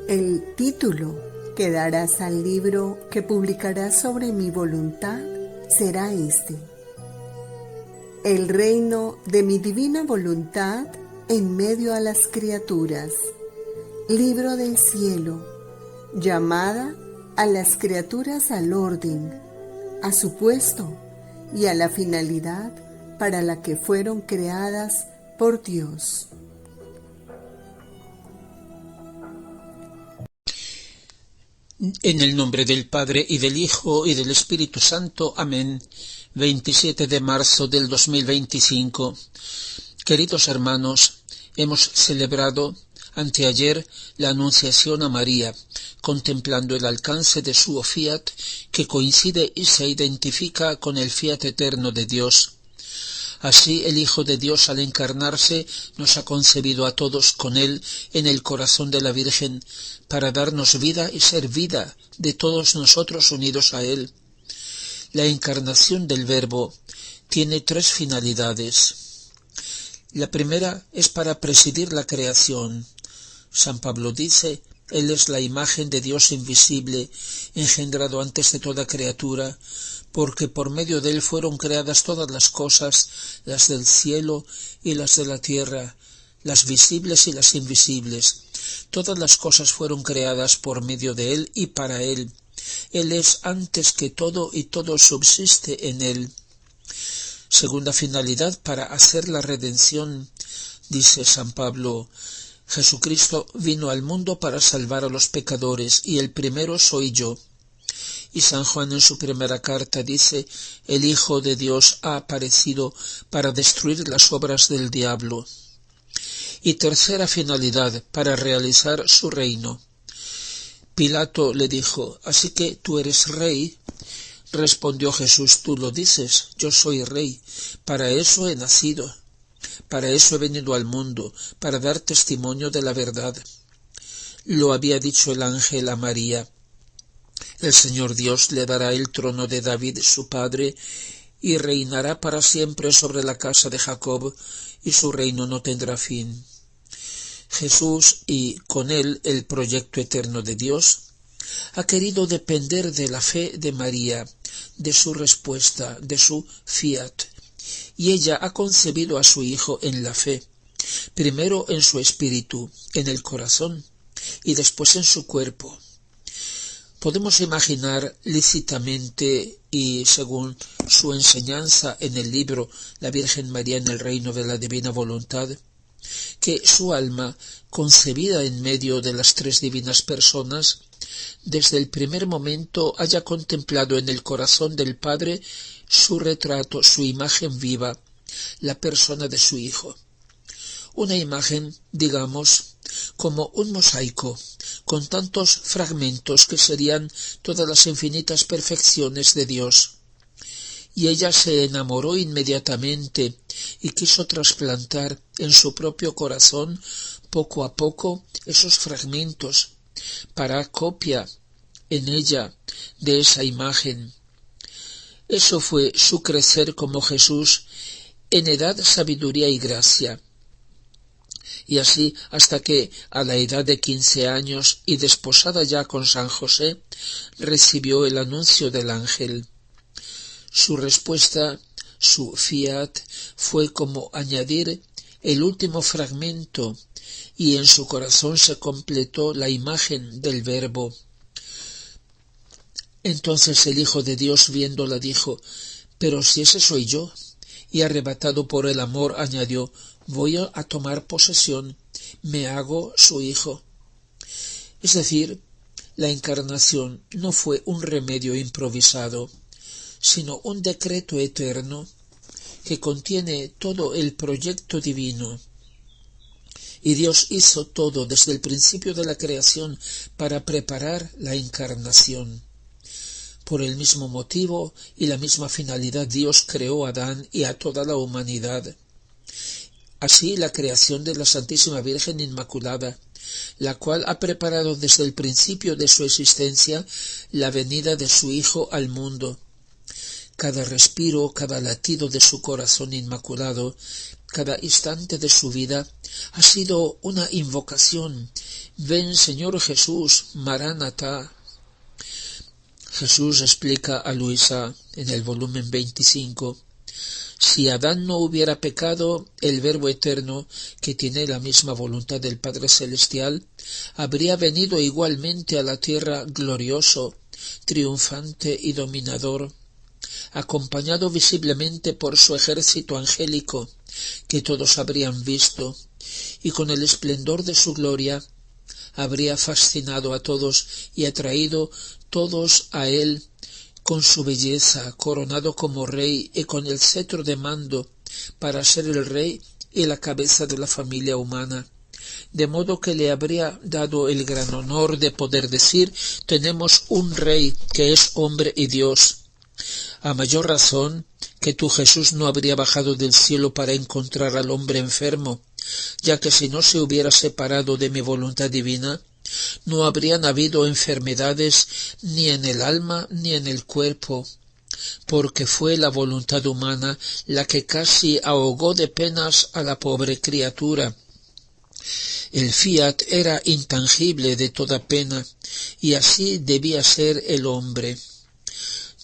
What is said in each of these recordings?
El título que darás al libro que publicarás sobre mi voluntad será este: El reino de mi divina voluntad en medio a las criaturas. Libro del cielo, llamada a las criaturas al orden, a su puesto y a la finalidad para la que fueron creadas por Dios. En el nombre del Padre, y del Hijo, y del Espíritu Santo. Amén. 27 de marzo del 2025. Queridos hermanos, hemos celebrado anteayer la Anunciación a María, contemplando el alcance de su fiat, que coincide y se identifica con el fiat eterno de Dios. Así el Hijo de Dios, al encarnarse, nos ha concebido a todos con Él en el corazón de la Virgen, para darnos vida y ser vida de todos nosotros unidos a Él. La encarnación del Verbo tiene tres finalidades. La primera es para presidir la creación. San Pablo dice: Él es la imagen de Dios invisible, engendrado antes de toda criatura, porque por medio de Él fueron creadas todas las cosas, las del cielo y las de la tierra, las visibles y las invisibles. Todas las cosas fueron creadas por medio de Él y para Él. Él es antes que todo y todo subsiste en Él. Segunda finalidad, para hacer la redención. Dice San Pablo: Jesucristo vino al mundo para salvar a los pecadores, y el primero soy yo. Y San Juan en su primera carta dice: el Hijo de Dios ha aparecido para destruir las obras del diablo. Y tercera finalidad, para realizar su reino. Pilato le dijo: ¿así que tú eres rey? Respondió Jesús: tú lo dices, yo soy rey, para eso he nacido, para eso he venido al mundo, para dar testimonio de la verdad. Lo había dicho el ángel a María: el Señor Dios le dará el trono de David su padre, y reinará para siempre sobre la casa de Jacob, y su reino no tendrá fin. Jesús, y con él el proyecto eterno de Dios, ha querido depender de la fe de María, de su respuesta, de su fiat, y ella ha concebido a su Hijo en la fe, primero en su espíritu, en el corazón, y después en su cuerpo. Podemos imaginar lícitamente, y según su enseñanza en el libro La Virgen María en el reino de la divina voluntad, que su alma, concebida en medio de las tres divinas personas, desde el primer momento haya contemplado en el corazón del Padre su retrato, su imagen viva, la persona de su Hijo. Una imagen, digamos, como un mosaico, con tantos fragmentos que serían todas las infinitas perfecciones de Dios. Y ella se enamoró inmediatamente y quiso trasplantar en su propio corazón poco a poco esos fragmentos, para copia en ella de esa imagen. Eso fue su crecer como Jesús en edad, sabiduría y gracia. Y así hasta que, a la edad de 15 años y desposada ya con San José, recibió el anuncio del ángel. Su respuesta, su fiat, fue como añadir el último fragmento, y en su corazón se completó la imagen del Verbo. Entonces el Hijo de Dios, viéndola, dijo: «Pero si ese soy yo», y arrebatado por el amor añadió: «Voy a tomar posesión, me hago su hijo». Es decir, la encarnación no fue un remedio improvisado, sino un decreto eterno que contiene todo el proyecto divino. Y Dios hizo todo desde el principio de la creación para preparar la encarnación. Por el mismo motivo y la misma finalidad Dios creó a Adán y a toda la humanidad. Así la creación de la Santísima Virgen Inmaculada, la cual ha preparado desde el principio de su existencia la venida de su Hijo al mundo. Cada respiro, cada latido de su corazón inmaculado, cada instante de su vida ha sido una invocación, Ven, Señor Jesús, Maránata. Jesús explica a Luisa en el volumen 25: si Adán no hubiera pecado, el Verbo eterno, que tiene la misma voluntad del Padre Celestial, habría venido igualmente a la tierra glorioso, triunfante y dominador, acompañado visiblemente por su ejército angélico, que todos habrían visto, y con el esplendor de su gloria habría fascinado a todos y atraído todos a él con su belleza, coronado como rey y con el cetro de mando para ser el rey y la cabeza de la familia humana, de modo que le habría dado el gran honor de poder decir: tenemos un rey que es hombre y Dios. A mayor razón que tú, Jesús, no habría bajado del cielo para encontrar al hombre enfermo, ya que si no se hubiera separado de mi voluntad divina, no habrían habido enfermedades ni en el alma ni en el cuerpo, porque fue la voluntad humana la que casi ahogó de penas a la pobre criatura. El fiat era intangible de toda pena, y así debía ser el hombre.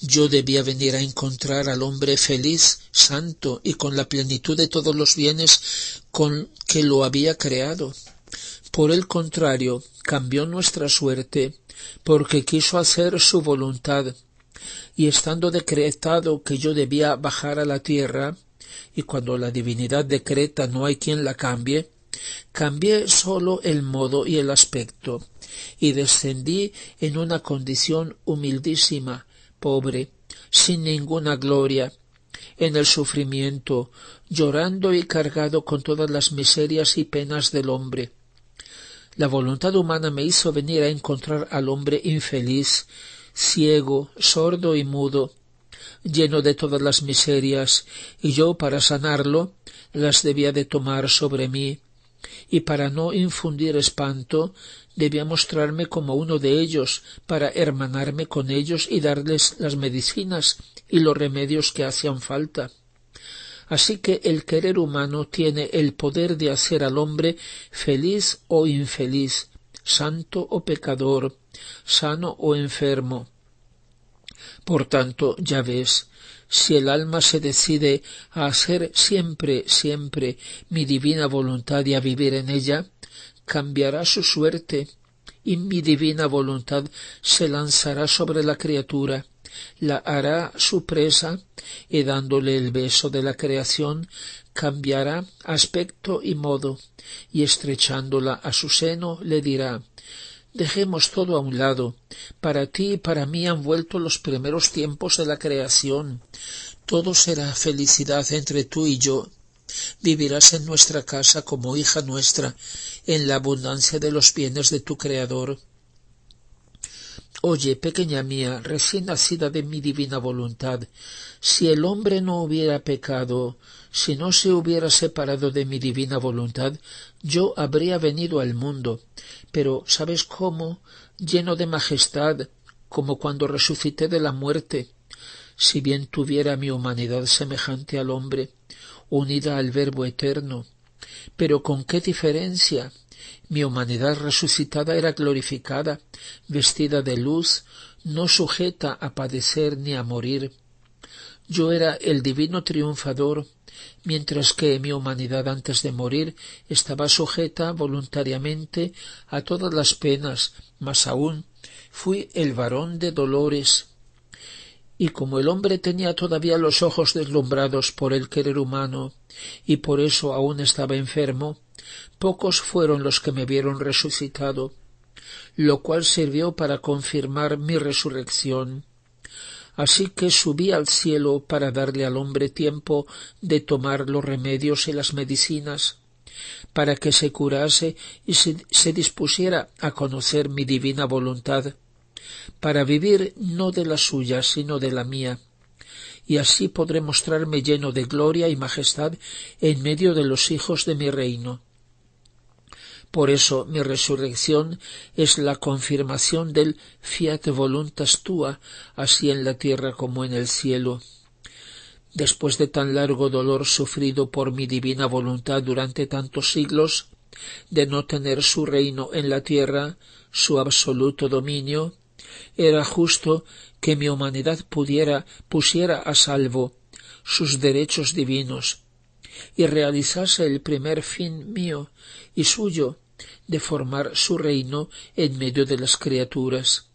Yo debía venir a encontrar al hombre feliz, santo y con la plenitud de todos los bienes con que lo había creado. Por el contrario, cambió nuestra suerte, porque quiso hacer su voluntad, y estando decretado que yo debía bajar a la tierra, y cuando la divinidad decreta no hay quien la cambie, cambié solo el modo y el aspecto, y descendí en una condición humildísima, pobre, sin ninguna gloria, en el sufrimiento, llorando y cargado con todas las miserias y penas del hombre. La voluntad humana me hizo venir a encontrar al hombre infeliz, ciego, sordo y mudo, lleno de todas las miserias, y yo, para sanarlo, las debía de tomar sobre mí, y para no infundir espanto, debía mostrarme como uno de ellos, para hermanarme con ellos y darles las medicinas y los remedios que hacían falta. Así que el querer humano tiene el poder de hacer al hombre feliz o infeliz, santo o pecador, sano o enfermo. Por tanto, ya ves, si el alma se decide a hacer siempre, siempre mi divina voluntad y a vivir en ella, cambiará su suerte, y mi divina voluntad se lanzará sobre la criatura, la hará su presa, y dándole el beso de la creación, cambiará aspecto y modo, y estrechándola a su seno le dirá: dejemos todo a un lado. Para ti y para mí han vuelto los primeros tiempos de la creación. Todo será felicidad entre tú y yo. Vivirás en nuestra casa como hija nuestra, en la abundancia de los bienes de tu Creador. Oye, pequeña mía, recién nacida de mi divina voluntad, si el hombre no hubiera pecado, si no se hubiera separado de mi divina voluntad, yo habría venido al mundo. Pero, ¿sabes cómo? Lleno de majestad, como cuando resucité de la muerte. Si bien tuviera mi humanidad semejante al hombre, unida al Verbo eterno. Pero ¿con qué diferencia? Mi humanidad resucitada era glorificada, vestida de luz, no sujeta a padecer ni a morir. Yo era el divino triunfador, mientras que mi humanidad antes de morir estaba sujeta voluntariamente a todas las penas, más aún fui el varón de dolores. Y como el hombre tenía todavía los ojos deslumbrados por el querer humano, y por eso aún estaba enfermo, pocos fueron los que me vieron resucitado, lo cual sirvió para confirmar mi resurrección. Así que subí al cielo para darle al hombre tiempo de tomar los remedios y las medicinas, para que se curase y se dispusiera a conocer mi divina voluntad, para vivir no de la suya, sino de la mía, y así podré mostrarme lleno de gloria y majestad en medio de los hijos de mi reino. Por eso mi resurrección es la confirmación del fiat voluntas tua, así en la tierra como en el cielo. Después de tan largo dolor sufrido por mi divina voluntad durante tantos siglos, de no tener su reino en la tierra, su absoluto dominio, era justo que mi humanidad pusiera a salvo sus derechos divinos y realizase el primer fin mío y suyo de formar su reino en medio de las criaturas.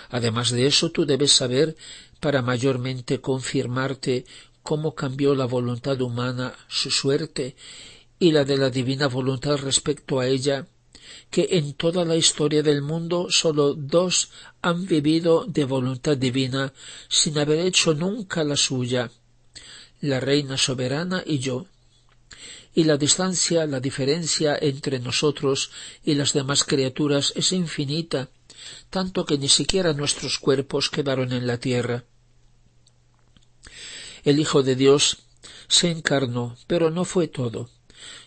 Además de eso, tú debes saber, para mayormente confirmarte cómo cambió la voluntad humana su suerte y la de la divina voluntad respecto a ella, que en toda la historia del mundo sólo dos han vivido de voluntad divina sin haber hecho nunca la suya, la reina soberana y yo. Y la diferencia entre nosotros y las demás criaturas es infinita, tanto que ni siquiera nuestros cuerpos quedaron en la tierra. El Hijo de Dios se encarnó, pero no fue todo.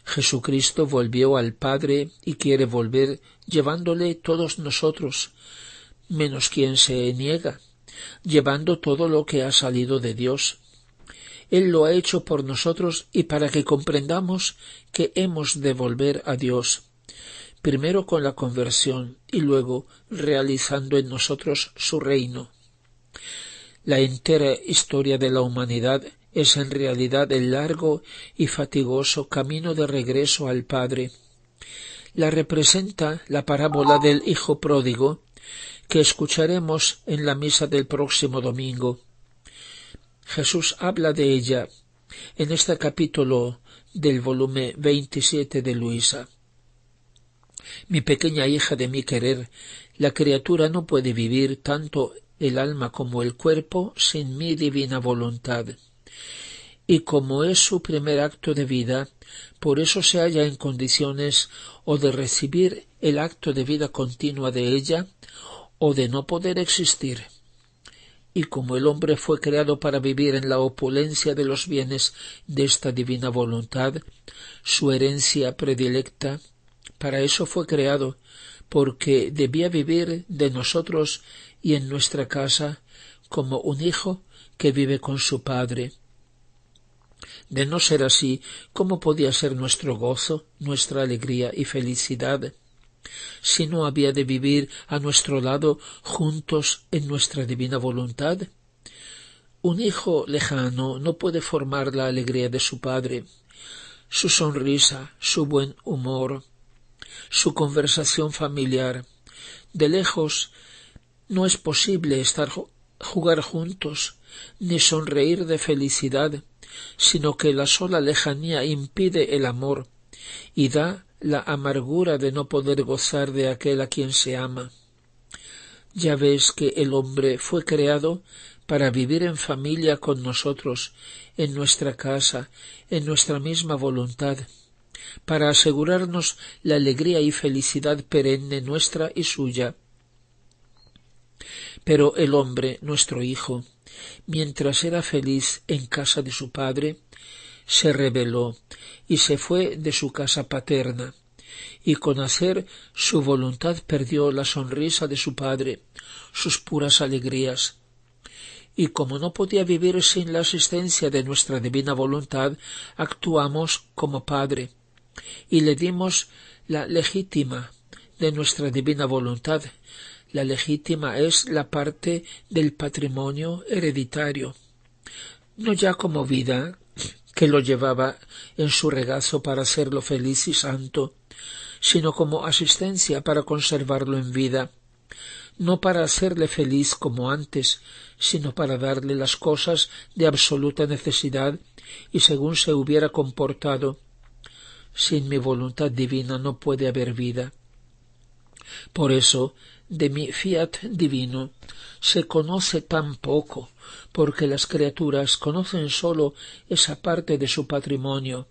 Jesucristo volvió al Padre y quiere volver llevándole todos nosotros, menos quien se niega, llevando todo lo que ha salido de Dios. Él lo ha hecho por nosotros y para que comprendamos que hemos de volver a Dios, primero con la conversión y luego realizando en nosotros su reino. La entera historia de la humanidad es en realidad el largo y fatigoso camino de regreso al Padre. La representa la parábola del Hijo Pródigo, que escucharemos en la misa del próximo domingo. Jesús habla de ella en este capítulo del volumen 27 de Luisa. Mi pequeña hija de mi querer, la criatura no puede vivir tanto el alma como el cuerpo sin mi divina voluntad. Y como es su primer acto de vida, por eso se halla en condiciones o de recibir el acto de vida continua de ella, o de no poder existir. Y como el hombre fue creado para vivir en la opulencia de los bienes de esta divina voluntad, su herencia predilecta, para eso fue creado, porque debía vivir de nosotros y en nuestra casa como un hijo que vive con su padre. De no ser así, ¿cómo podía ser nuestro gozo, nuestra alegría y felicidad? Si no había de vivir a nuestro lado juntos en nuestra divina voluntad. Un hijo lejano no puede formar la alegría de su padre, su sonrisa, su buen humor, su conversación familiar. De lejos no es posible jugar juntos, ni sonreír de felicidad, sino que la sola lejanía impide el amor y da la amargura de no poder gozar de aquel a quien se ama. Ya ves que el hombre fue creado para vivir en familia con nosotros, en nuestra casa, en nuestra misma voluntad, para asegurarnos la alegría y felicidad perenne nuestra y suya. Pero el hombre, nuestro hijo, mientras era feliz en casa de su padre, se rebeló y se fue de su casa paterna, y con hacer su voluntad perdió la sonrisa de su padre, sus puras alegrías. Y como no podía vivir sin la asistencia de nuestra divina voluntad, actuamos como padre, y le dimos la legítima de nuestra divina voluntad. La legítima es la parte del patrimonio hereditario, no ya como vida, que lo llevaba en su regazo para hacerlo feliz y santo, sino como asistencia para conservarlo en vida, no para hacerle feliz como antes, sino para darle las cosas de absoluta necesidad y según se hubiera comportado. Sin mi voluntad divina no puede haber vida. Por eso, de mi fiat divino se conoce tan poco, porque las criaturas conocen sólo esa parte de su patrimonio,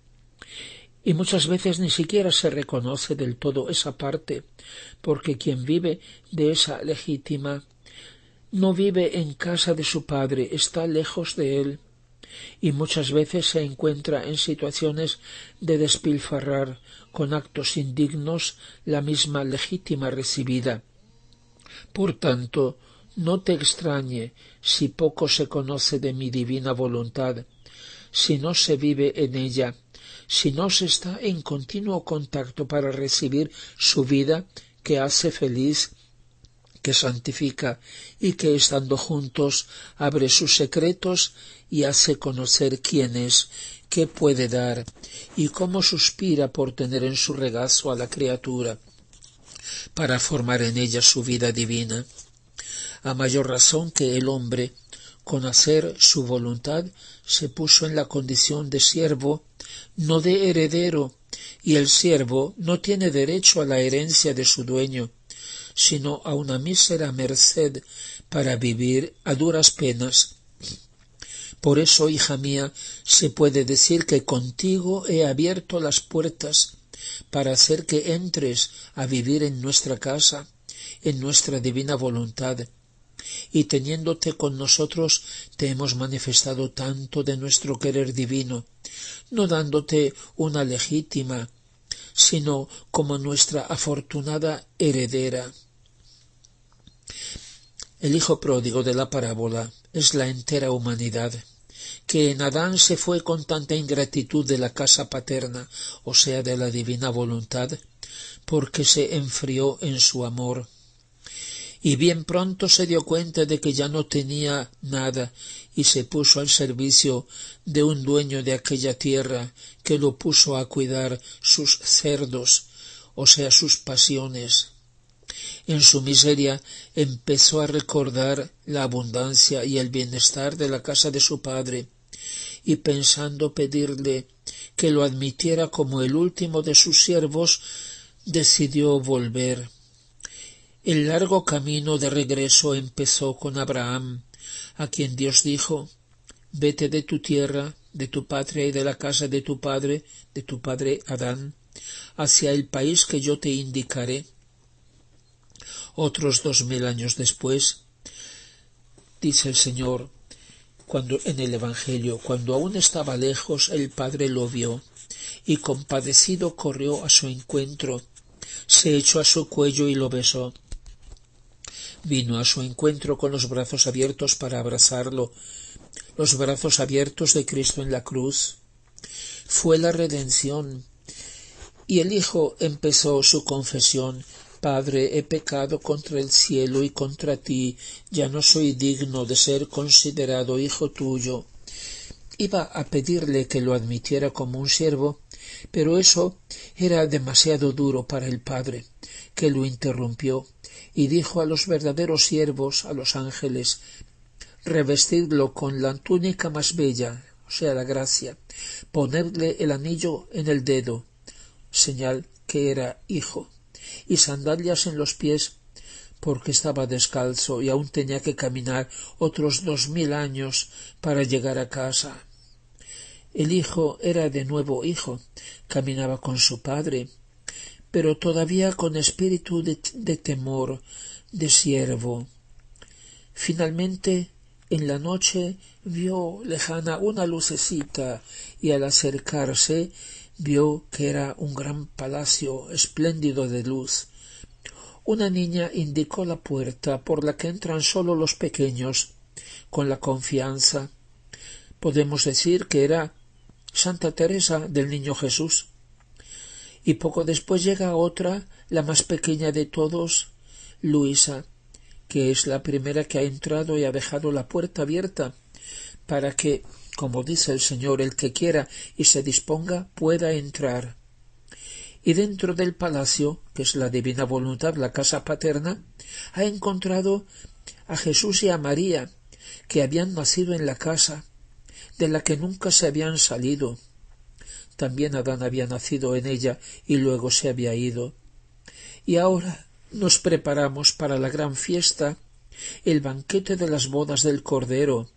y muchas veces ni siquiera se reconoce del todo esa parte, porque quien vive de esa legítima no vive en casa de su padre, está lejos de él, y muchas veces se encuentra en situaciones de despilfarrar con actos indignos la misma legítima recibida. Por tanto, no te extrañe si poco se conoce de mi divina voluntad, si no se vive en ella, si no se está en continuo contacto para recibir su vida que hace feliz, que santifica y que estando juntos abre sus secretos y hace conocer quién es, qué puede dar y cómo suspira por tener en su regazo a la criatura, para formar en ella su vida divina. A mayor razón que el hombre, con hacer su voluntad, se puso en la condición de siervo, no de heredero, y el siervo no tiene derecho a la herencia de su dueño, sino a una mísera merced para vivir a duras penas. Por eso, hija mía, se puede decir que contigo he abierto las puertas para hacer que entres a vivir en nuestra casa, en nuestra divina voluntad, y teniéndote con nosotros te hemos manifestado tanto de nuestro querer divino, no dándote una legítima, sino como nuestra afortunada heredera. El hijo pródigo de la parábola es la entera humanidad, que en Adán se fue con tanta ingratitud de la casa paterna, o sea, de la divina voluntad, porque se enfrió en su amor. Y bien pronto se dio cuenta de que ya no tenía nada y se puso al servicio de un dueño de aquella tierra que lo puso a cuidar sus cerdos, o sea, sus pasiones. En su miseria empezó a recordar la abundancia y el bienestar de la casa de su padre, y pensando pedirle que lo admitiera como el último de sus siervos, decidió volver. El largo camino de regreso empezó con Abraham, a quien Dios dijo: «Vete de tu tierra, de tu patria y de la casa de tu padre Adán, hacia el país que yo te indicaré». Otros 2000 años después, dice el Señor, cuando en el Evangelio, cuando aún estaba lejos, el Padre lo vio, y compadecido corrió a su encuentro, se echó a su cuello y lo besó. Vino a su encuentro con los brazos abiertos para abrazarlo, los brazos abiertos de Cristo en la cruz. Fue la redención, y el Hijo empezó su confesión: «Padre, he pecado contra el cielo y contra ti, ya no soy digno de ser considerado hijo tuyo». Iba a pedirle que lo admitiera como un siervo, pero eso era demasiado duro para el Padre, que lo interrumpió y dijo a los verdaderos siervos, a los ángeles: «Revestidlo con la túnica más bella, o sea, la gracia, ponedle el anillo en el dedo», señal que era hijo, y sandalias en los pies, porque estaba descalzo y aún tenía que caminar otros 2000 años para llegar a casa. El hijo era de nuevo hijo, caminaba con su padre, pero todavía con espíritu de temor, de siervo. Finalmente, en la noche, vio lejana una lucecita y al acercarse vio que era un gran palacio espléndido de luz. Una niña indicó la puerta por la que entran solo los pequeños, con la confianza. Podemos decir que era Santa Teresa del Niño Jesús. Y poco después llega otra, la más pequeña de todos, Luisa, que es la primera que ha entrado y ha dejado la puerta abierta para que, como dice el Señor, el que quiera y se disponga pueda entrar. Y dentro del palacio, que es la divina voluntad, la casa paterna, ha encontrado a Jesús y a María, que habían nacido en la casa, de la que nunca se habían salido. También Adán había nacido en ella y luego se había ido. Y ahora nos preparamos para la gran fiesta, el banquete de las bodas del Cordero,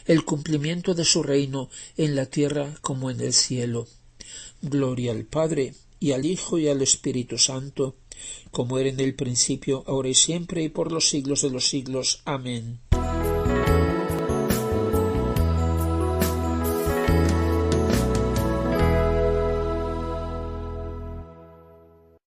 el cumplimiento de su reino en la tierra como en el cielo. Gloria al Padre, y al Hijo, y al Espíritu Santo, como era en el principio, ahora y siempre, y por los siglos de los siglos. Amén.